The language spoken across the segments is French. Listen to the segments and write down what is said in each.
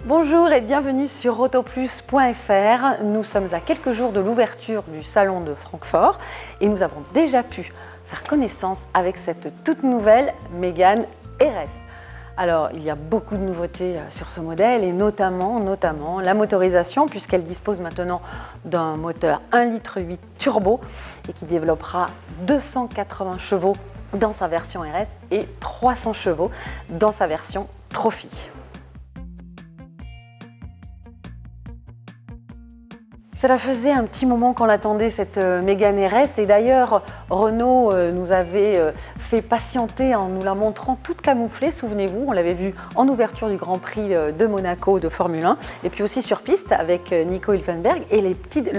Bonjour et bienvenue sur autoplus.fr. Nous sommes à quelques jours de l'ouverture du salon de Francfort et nous avons déjà pu faire connaissance avec cette toute nouvelle Mégane RS. Alors, il y a beaucoup de nouveautés sur ce modèle et notamment la motorisation puisqu'elle dispose maintenant d'un moteur 1,8 litre turbo et qui développera 280 chevaux dans sa version RS et 300 chevaux dans sa version Trophy. Cela faisait un petit moment qu'on attendait cette Mégane RS et d'ailleurs Renault nous avait fait patienter en nous la montrant toute camouflée, souvenez-vous, on l'avait vu en ouverture du Grand Prix de Monaco de Formule 1 et puis aussi sur piste avec Nico Hülkenberg et le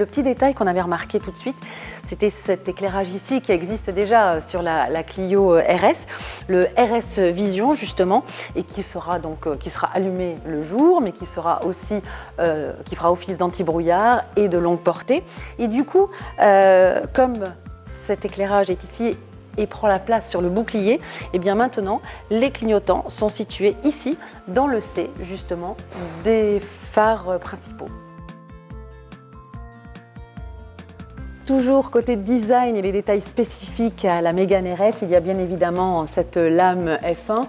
petit détail qu'on avait remarqué tout de suite, c'était cet éclairage ici qui existe déjà sur la Clio RS, le RS Vision justement et qui sera allumé le jour mais qui sera aussi qui fera office d'anti-brouillard et de longue portée. Et du coup, comme cet éclairage est ici et prend la place sur le bouclier, et bien maintenant, les clignotants sont situés ici, dans le C, justement, des phares principaux. Toujours côté design et les détails spécifiques à la Mégane RS, il y a bien évidemment cette lame F1,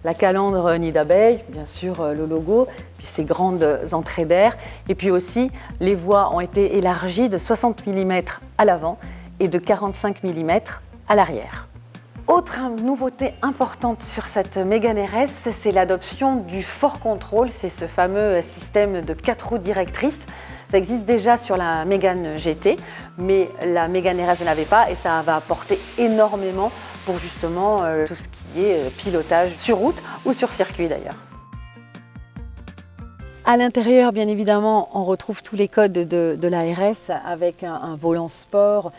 la calandre nid d'abeille, bien sûr le logo, puis ces grandes entrées d'air. Et puis aussi, les voies ont été élargies de 60 mm à l'avant et de 45 mm à l'arrière. Autre nouveauté importante sur cette Mégane RS, c'est l'adoption du 4Control, c'est ce fameux système de 4 roues directrices. Ça existe déjà sur la Mégane GT, mais la Mégane RS ne l'avait pas et ça va apporter énormément pour justement tout ce qui est pilotage sur route ou sur circuit d'ailleurs. À l'intérieur, bien évidemment, on retrouve tous les codes de la RS avec un volant sport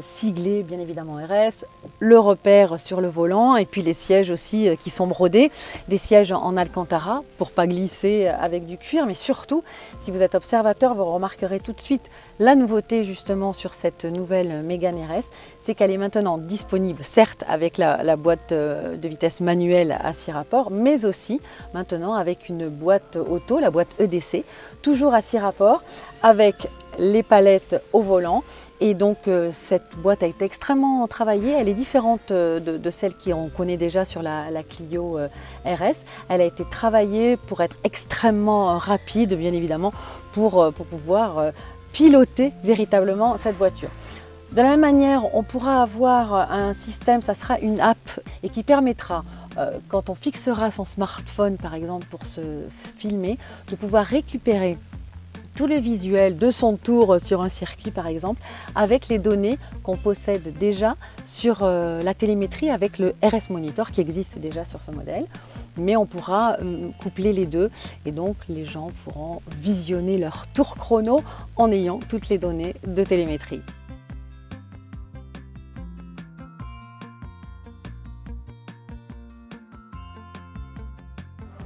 siglé, bien évidemment RS, le repère sur le volant et puis les sièges aussi qui sont brodés, des sièges en Alcantara pour pas glisser avec du cuir, mais surtout, si vous êtes observateur, vous remarquerez tout de suite la nouveauté justement sur cette nouvelle Mégane RS, c'est qu'elle est maintenant disponible, certes avec la boîte de vitesse manuelle à 6 rapports, mais aussi maintenant avec une boîte auto, la boîte EDC, toujours à 6 rapports, avec les palettes au volant. Et donc cette boîte a été extrêmement travaillée, elle est différente de celle qu'on connaît déjà sur la Clio RS. Elle a été travaillée pour être extrêmement rapide, bien évidemment, pour pouvoir piloter véritablement cette voiture. De la même manière, on pourra avoir un système, ça sera une app et qui permettra quand on fixera son smartphone par exemple pour se filmer, de pouvoir récupérer tout le visuel de son tour sur un circuit par exemple, avec les données qu'on possède déjà sur la télémétrie avec le RS Monitor qui existe déjà sur ce modèle. Mais on pourra coupler les deux et donc les gens pourront visionner leur tour chrono en ayant toutes les données de télémétrie.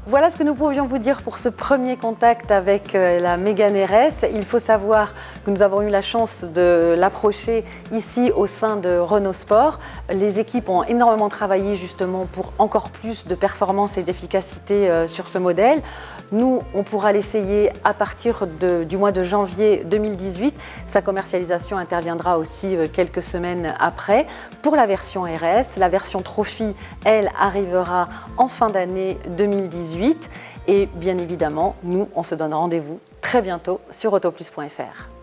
Voilà ce que nous pouvions vous dire pour ce premier contact avec la Mégane RS. Il faut savoir que nous avons eu la chance de l'approcher ici au sein de Renault Sport. Les équipes ont énormément travaillé justement pour encore plus de performance et d'efficacité sur ce modèle. Nous, on pourra l'essayer à partir du mois de janvier 2018. Sa commercialisation interviendra aussi quelques semaines après. Pour la version RS, la version Trophy, elle arrivera en fin d'année 2018. Et bien évidemment, nous, on se donne rendez-vous très bientôt sur autoplus.fr.